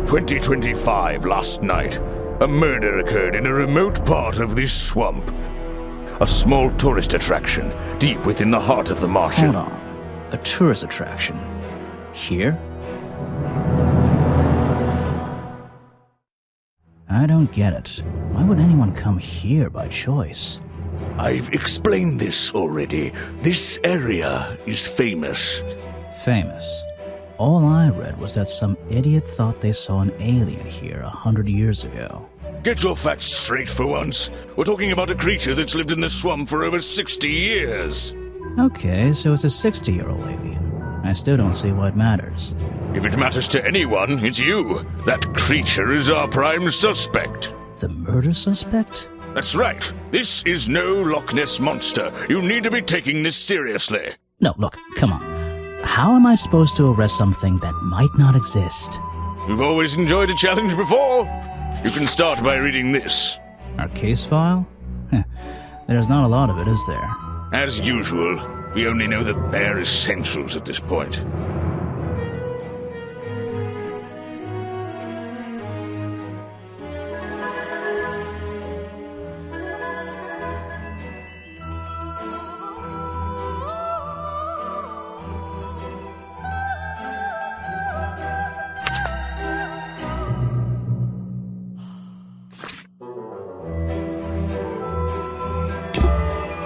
2025 last night, a murder occurred in a remote part of this swamp. A small tourist attraction, deep within the heart of the marshes. Hold on. A tourist attraction? Here? I don't get it. Why would anyone come here by choice? I've explained this already. This area is famous. Famous? All I read was that some idiot thought they saw an alien here 100 years ago. Get your facts straight for once. We're talking about a creature that's lived in the swamp for over 60 years. Okay, so it's a 60-year-old alien. I still don't see why it matters. If it matters to anyone, it's you. That creature is our prime suspect. The murder suspect? That's right. This is no Loch Ness monster. You need to be taking this seriously. No, look, come on. How am I supposed to arrest something that might not exist? You've always enjoyed a challenge before. You can start by reading this. Our case file? There's not a lot of it, is there? As usual, we only know the bare essentials at this point.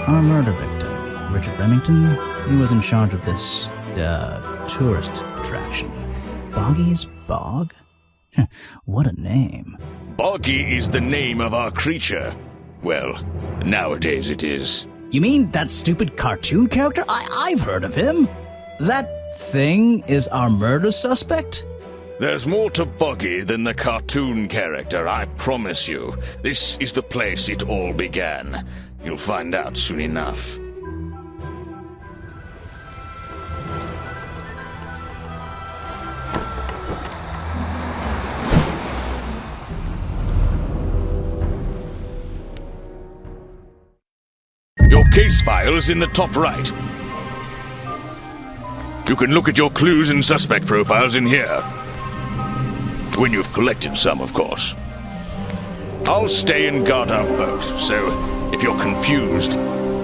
Our murder victim, Richard Remington, he was in charge of this, tourist attraction. Boggy's Bog? What a name. Boggy is the name of our creature. Well, nowadays it is. You mean that stupid cartoon character? I've heard of him. That thing is our murder suspect? There's more to Boggy than the cartoon character, I promise you. This is the place it all began. You'll find out soon enough. Your case file is in the top right. You can look at your clues and suspect profiles in here. When you've collected some, of course. I'll stay and guard our boat, so if you're confused,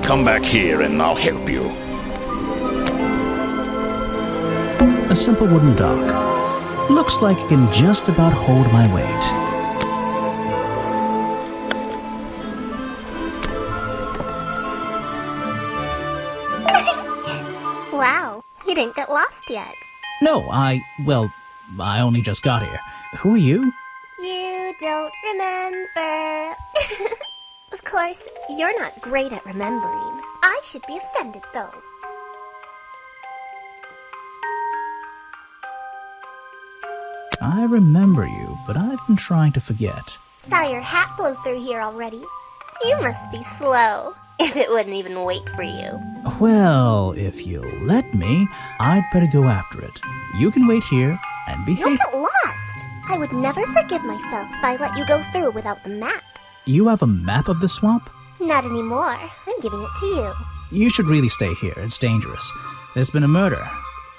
come back here and I'll help you. A simple wooden dock. Looks like it can just about hold my weight. Wow, you didn't get lost yet. No, I only just got here. Who are you? You don't remember. Of course, you're not great at remembering. I should be offended, though. I remember you, but I've been trying to forget. Saw your hat blow through here already. You must be slow, if it wouldn't even wait for you. Well, if you'll let me, I'd better go after it. You can wait here and be You'll faithful. get lost. I would never forgive myself if I let you go through without the map. You have a map of the swamp? Not anymore. I'm giving it to you. You should really stay here. It's dangerous. There's been a murder.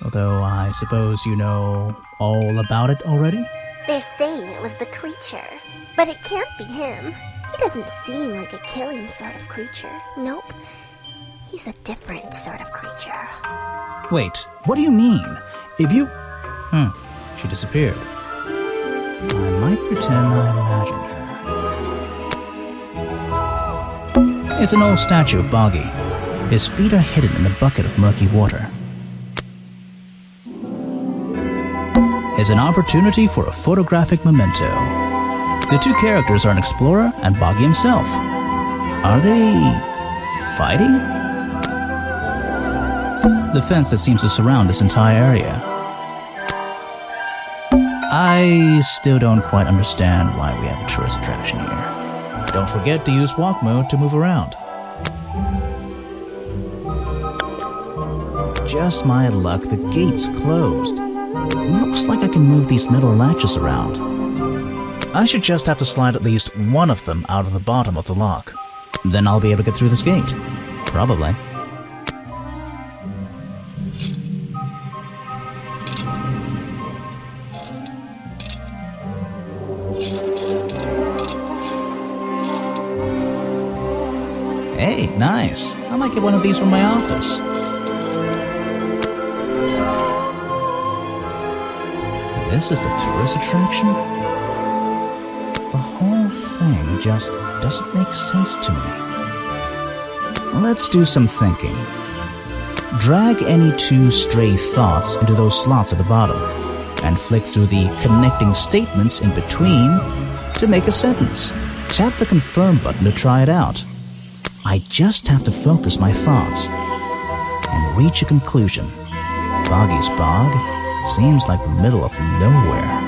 Although I suppose you know all about it already? They're saying it was the creature, but it can't be him. He doesn't seem like a killing sort of creature. Nope. He's a different sort of creature. Wait, what do you mean? If you... she disappeared. I might pretend I imagined her. It's an old statue of Boggy. His feet are hidden in a bucket of murky water. Is an opportunity for a photographic memento. The two characters are an explorer and Boggy himself. Are they fighting? The fence that seems to surround this entire area. I still don't quite understand why we have a tourist attraction here. Don't forget to use walk mode to move around. Just my luck, the gate's closed. Looks like I can move these metal latches around. I should just have to slide at least one of them out of the bottom of the lock. Then I'll be able to get through this gate. Probably. Hey, nice. I might get one of these from my office. This is the tourist attraction? The whole thing just doesn't make sense to me. Let's do some thinking. Drag any two stray thoughts into those slots at the bottom, and flick through the connecting statements in between to make a sentence. Tap the confirm button to try it out. I just have to focus my thoughts and reach a conclusion. Boggy's Bog seems like the middle of nowhere.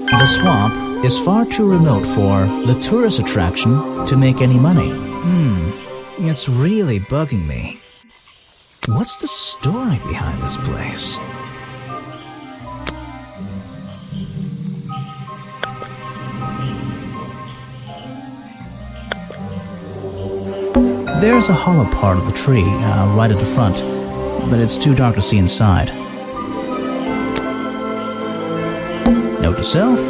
The swamp is far too remote for the tourist attraction to make any money. It's really bugging me. What's the story behind this place? There's a hollow part of the tree right at the front, but it's too dark to see inside. Note to self,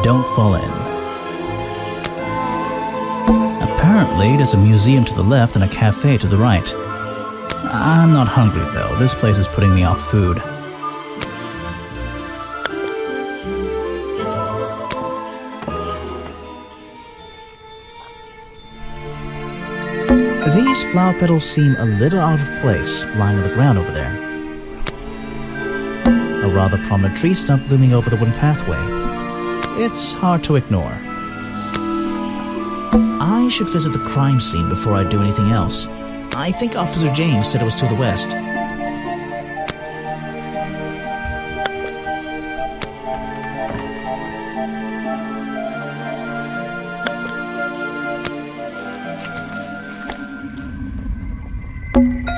don't fall in. Apparently, there's a museum to the left and a cafe to the right. I'm not hungry though, this place is putting me off food. These flower petals seem a little out of place, lying on the ground over there. A rather prominent tree stump looming over the wooden pathway. It's hard to ignore. I should visit the crime scene before I do anything else. I think Officer James said it was to the west.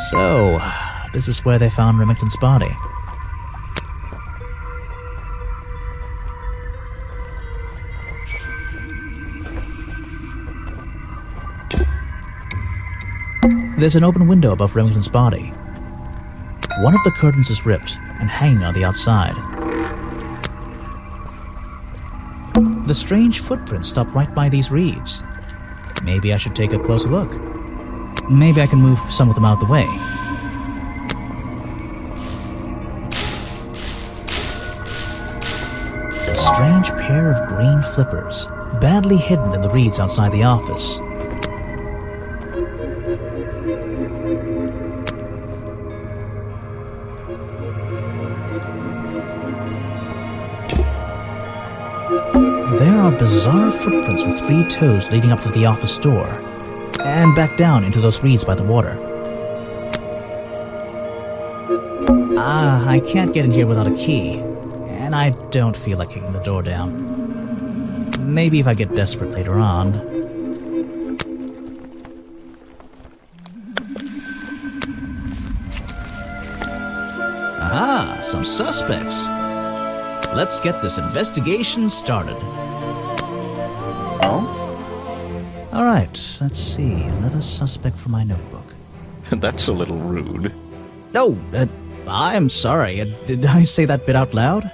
So, this is where they found Remington's body. There's an open window above Remington's body. One of the curtains is ripped and hanging on the outside. The strange footprints stop right by these reeds. Maybe I should take a closer look. Maybe I can move some of them out of the way. A strange pair of green flippers, badly hidden in the reeds outside the office. There are bizarre footprints with 3 toes leading up to the office door, and back down into those reeds by the water. I can't get in here without a key, and I don't feel like kicking the door down. Maybe if I get desperate later on. Aha, some suspects. Let's get this investigation started. Oh? Alright, let's see. Another suspect for my notebook. That's a little rude. No, I'm sorry. Did I say that bit out loud?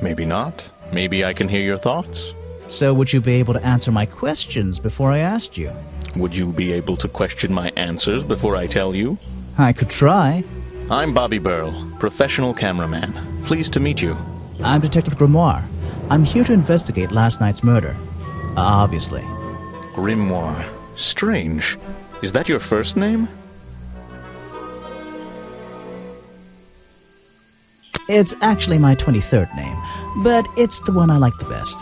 Maybe not. Maybe I can hear your thoughts. So would you be able to answer my questions before I asked you? Would you be able to question my answers before I tell you? I could try. I'm Bobby Burl, professional cameraman. Pleased to meet you. I'm Detective Grimoire. I'm here to investigate last night's murder. Obviously. Grimoire. Strange. Is that your first name? It's actually my 23rd name, but it's the one I like the best.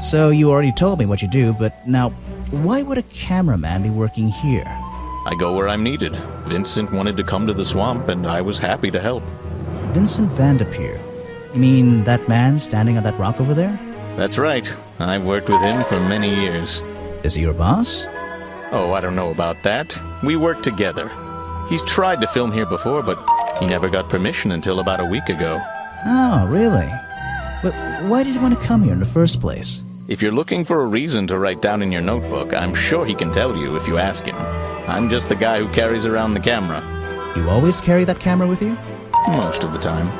So you already told me what you do, but now, why would a cameraman be working here? I go where I'm needed. Vincent wanted to come to the swamp, and I was happy to help. Vincent Vanderpeer. You mean that man standing on that rock over there? That's right. I've worked with him for many years. Is he your boss? Oh, I don't know about that. We work together. He's tried to film here before, but he never got permission until about a week ago. Oh, really? But why did you want to come here in the first place? If you're looking for a reason to write down in your notebook, I'm sure he can tell you if you ask him. I'm just the guy who carries around the camera. You always carry that camera with you? Most of the time.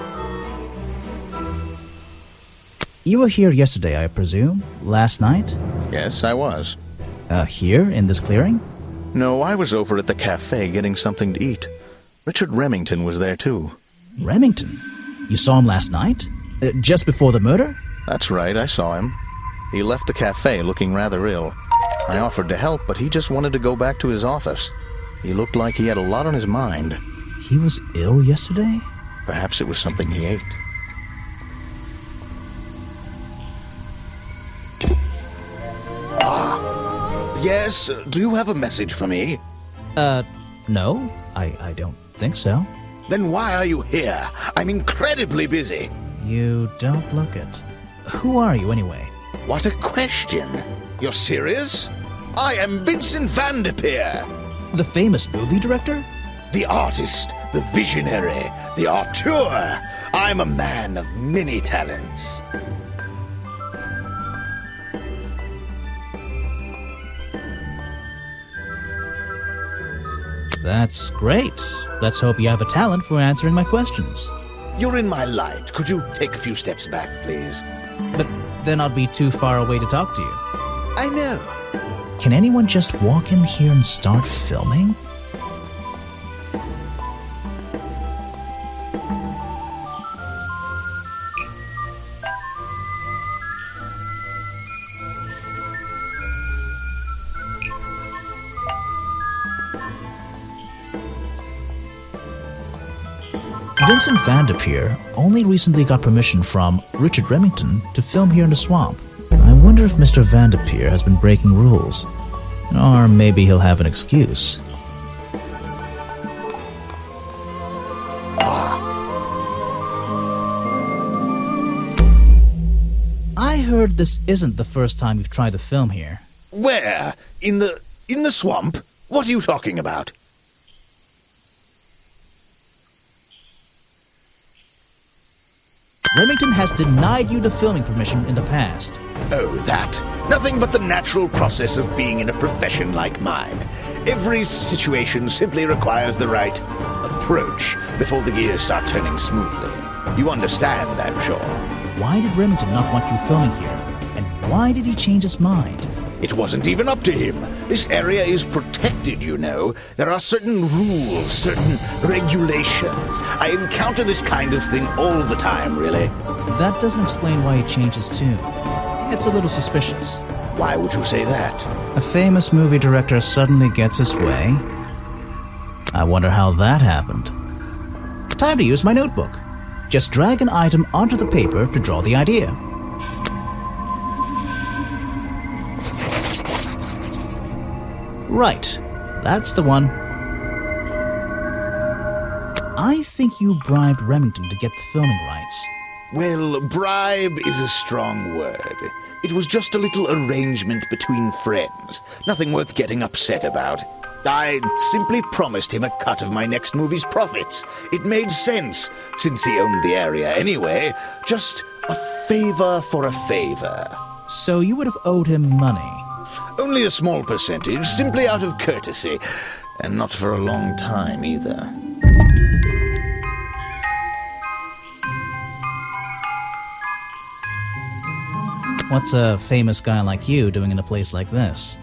You were here yesterday, I presume? Last night? Yes, I was. Here, in this clearing? No, I was over at the cafe getting something to eat. Richard Remington was there too. Remington? You saw him last night? Just before the murder? That's right, I saw him. He left the cafe looking rather ill. I offered to help, but he just wanted to go back to his office. He looked like he had a lot on his mind. He was ill yesterday? Perhaps it was something he ate. Yes, do you have a message for me? No. I don't think so. Then why are you here? I'm incredibly busy. You don't look it. Who are you, anyway? What a question. You're serious? I am Vincent Van de Peer. The famous movie director? The artist, the visionary, the auteur. I'm a man of many talents. That's great. Let's hope you have a talent for answering my questions. You're in my light. Could you take a few steps back, please? But then I'd be too far away to talk to you. I know. Can anyone just walk in here and start filming? Vincent Van de Peer only recently got permission from Richard Remington to film here in the swamp. I wonder if Mr. Van de Peer has been breaking rules. Or maybe he'll have an excuse. I heard this isn't the first time you've tried to film here. Where? In the swamp? What are you talking about? Remington has denied you the filming permission in the past. Oh, that. Nothing but the natural process of being in a profession like mine. Every situation simply requires the right approach before the gears start turning smoothly. You understand, I'm sure. Why did Remington not want you filming here? And why did he change his mind? It wasn't even up to him. This area is protected, you know. There are certain rules, certain regulations. I encounter this kind of thing all the time, really. That doesn't explain why he changed his tune. It's a little suspicious. Why would you say that? A famous movie director suddenly gets his way. I wonder how that happened. Time to use my notebook. Just drag an item onto the paper to draw the idea. Right, that's the one. I think you bribed Remington to get the filming rights. Well, bribe is a strong word. It was just a little arrangement between friends. Nothing worth getting upset about. I simply promised him a cut of my next movie's profits. It made sense, since he owned the area anyway. Just a favor for a favor. So you would have owed him money? Only a small percentage, simply out of courtesy. And not for a long time, either. What's a famous guy like you doing in a place like this?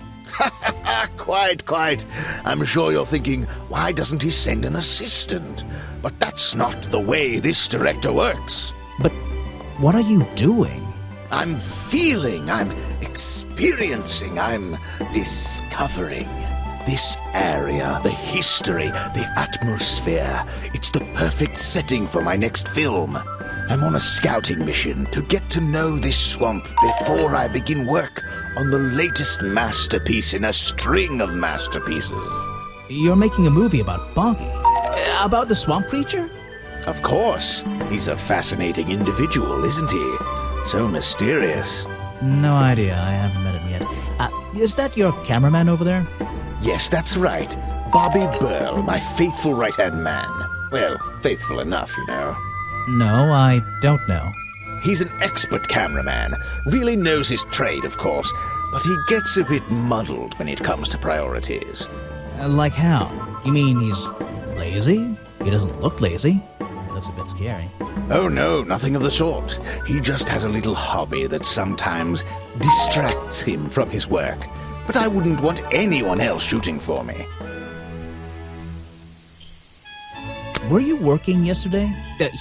Quite. I'm sure you're thinking, why doesn't he send an assistant? But that's not the way this director works. But what are you doing? I'm feeling, I'm experiencing, I'm discovering. This area, the history, the atmosphere, it's the perfect setting for my next film. I'm on a scouting mission to get to know this swamp before I begin work on the latest masterpiece in a string of masterpieces. You're making a movie about Boggy? About the swamp creature? Of course. He's a fascinating individual, isn't he? So mysterious. No idea. I haven't met him yet. Is that your cameraman over there? Yes, that's right. Bobby Burl, my faithful right-hand man. Well, faithful enough, you know. No, I don't know. He's an expert cameraman. Really knows his trade, of course, but he gets a bit muddled when it comes to priorities. Like how? You mean he's lazy? He doesn't look lazy. He looks a bit scary. Oh no, nothing of the sort. He just has a little hobby that sometimes distracts him from his work. But I wouldn't want anyone else shooting for me. Were you working yesterday?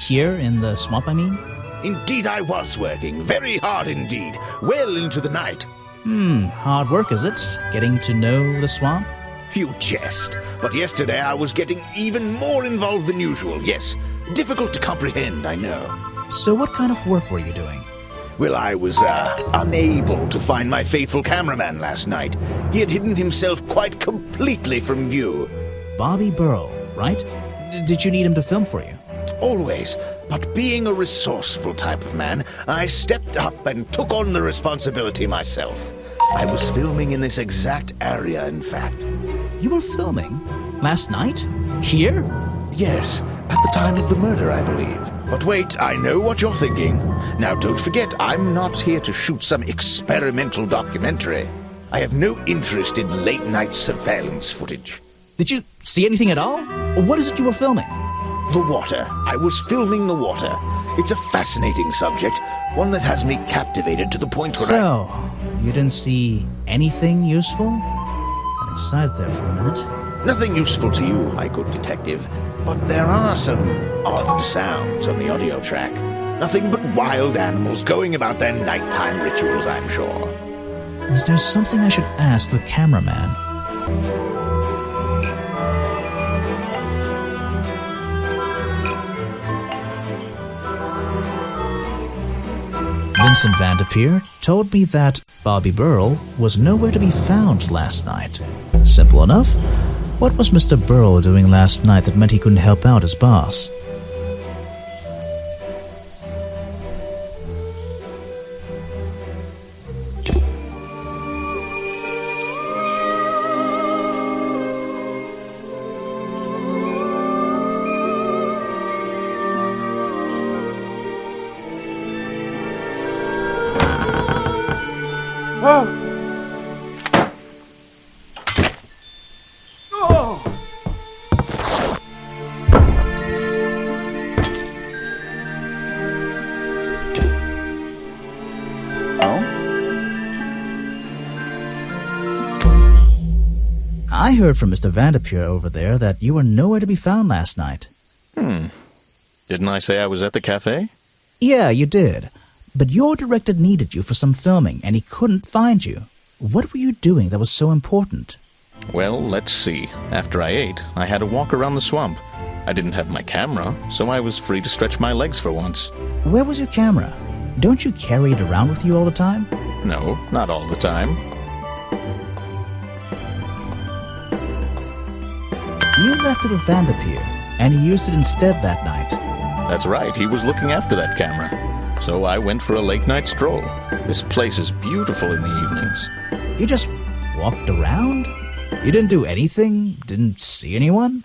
Here in the swamp, I mean? Indeed I was working, very hard indeed, well into the night. Hard work, is it? Getting to know the swamp? You jest, but yesterday I was getting even more involved than usual, yes. Difficult to comprehend, I know. So what kind of work were you doing? Well, I was, unable to find my faithful cameraman last night. He had hidden himself quite completely from view. Bobby Burrow, right? Did you need him to film for you? Always, but being a resourceful type of man, I stepped up and took on the responsibility myself. I was filming in this exact area, in fact. You were filming? Last night? Here? Yes, at the time of the murder, I believe. But wait, I know what you're thinking. Now, don't forget, I'm not here to shoot some experimental documentary. I have no interest in late-night surveillance footage. Did you see anything at all? What is it you were filming? The water. I was filming the water. It's a fascinating subject, one that has me captivated to the point where So, you didn't see anything useful? Got excited there for a minute. Nothing useful to you, my good detective, but there are some odd sounds on the audio track. Nothing but wild animals going about their nighttime rituals, I'm sure. Is there something I should ask the cameraman? Vincent Vanderpeer told me that Bobby Burrell was nowhere to be found last night. Simple enough. What was Mr. Burrell doing last night that meant he couldn't help out his boss? I heard from Mr. Vanderpeer over there that you were nowhere to be found last night. Didn't I say I was at the cafe? Yeah, you did. But your director needed you for some filming, and he couldn't find you. What were you doing that was so important? Well, let's see. After I ate, I had a walk around the swamp. I didn't have my camera, so I was free to stretch my legs for once. Where was your camera? Don't you carry it around with you all the time? No, not all the time. You left it with Vanderpeer, and he used it instead that night. That's right, he was looking after that camera. So I went for a late-night stroll. This place is beautiful in the evenings. You just walked around? You didn't do anything? Didn't see anyone?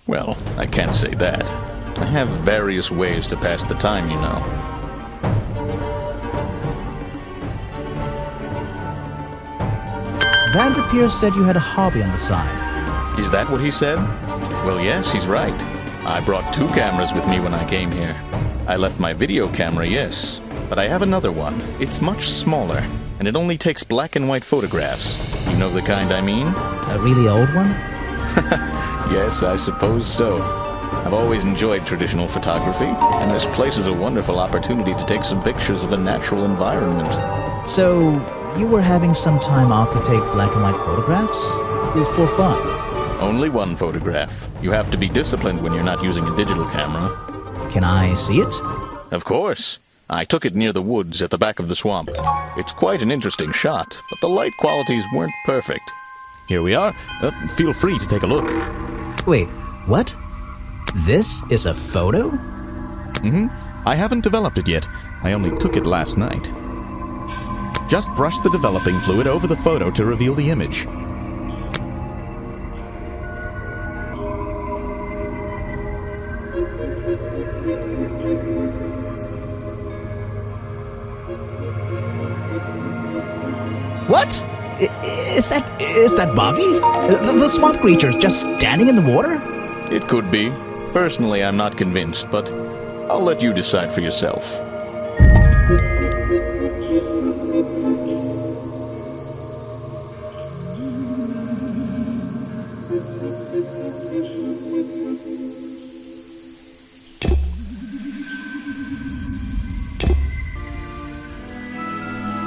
Well, I can't say that. I have various ways to pass the time, you know. Vanderpeer said you had a hobby on the side. Is that what he said? Well, yes, he's right. I brought 2 cameras with me when I came here. I left my video camera, yes, but I have another one. It's much smaller, and it only takes black and white photographs. You know the kind I mean? A really old one? Yes, I suppose so. I've always enjoyed traditional photography, and this place is a wonderful opportunity to take some pictures of a natural environment. So, you were having some time off to take black and white photographs? For fun? Only one photograph. You have to be disciplined when you're not using a digital camera. Can I see it? Of course. I took it near the woods at the back of the swamp. It's quite an interesting shot, but the light qualities weren't perfect. Here we are. Feel free to take a look. Wait, what? This is a photo? I haven't developed it yet. I only took it last night. Just brush the developing fluid over the photo to reveal the image. What? Is that Boggy? The swamp creature just standing in the water? It could be. Personally, I'm not convinced, but I'll let you decide for yourself.